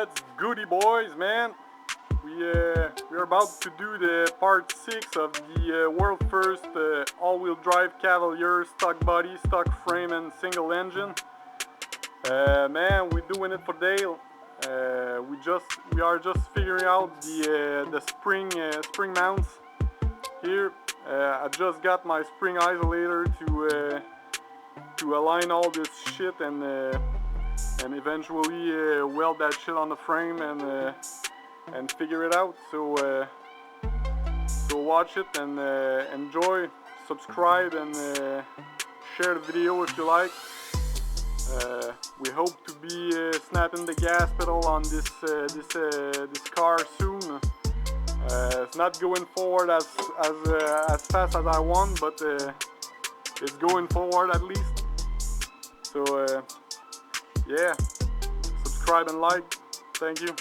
What's goody, boys, man? We're about to do the part 6 of the world first all-wheel drive Cavalier stock body, stock frame and single engine. Man, we're doing it for Dale. We are just figuring out the spring mounts here. I just got my spring isolator to align all this shit and eventually weld that shit on the frame and figure it out. So watch it and enjoy, subscribe and share the video if you like. We hope to be snapping the gas pedal on this car soon. It's not going forward as fast as I want, but it's going forward at least. So yeah, subscribe and like. Thank you.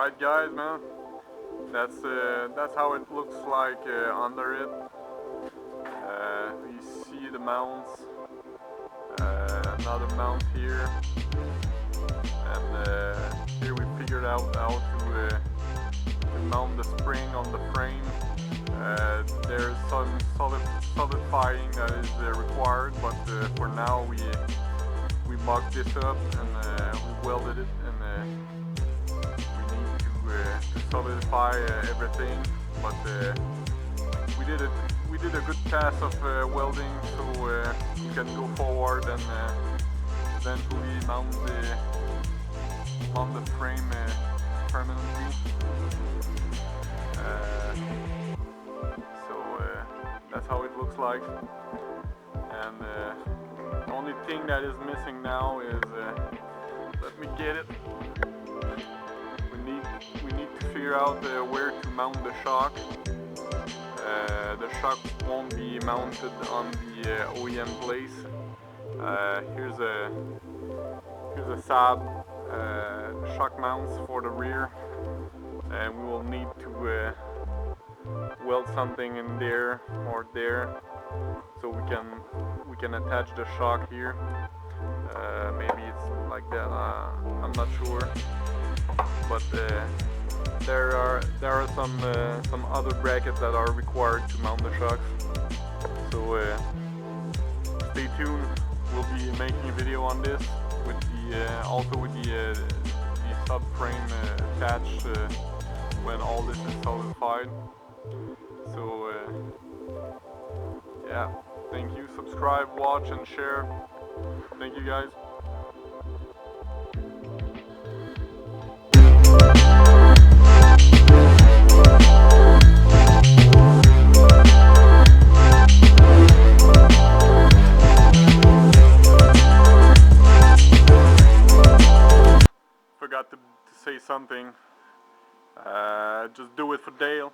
Alright guys, man, that's how it looks like under it. You see the mounts, another mount here, and here we figured out how to mount the spring on the frame. There's some solidifying that is required, but for now we mocked this up and we welded it, and to solidify everything, but we did a good pass of welding, so we can go forward and eventually mount the frame permanently. So that's how it looks like, and the only thing that is missing now is let me get it. We need to figure out where to mount the shock. The shock won't be mounted on the OEM place. Here's a Saab shock mounts for the rear, and we will need to weld something in there or there, so we can attach the shock here. Maybe it's like that. I'm not sure. But there are some other brackets that are required to mount the shocks. So stay tuned. We'll be making a video on this with the also with the subframe attached when all this is solidified. So yeah, thank you. Subscribe, watch, and share. Thank you guys. Forgot to say something. Just do it for Dale.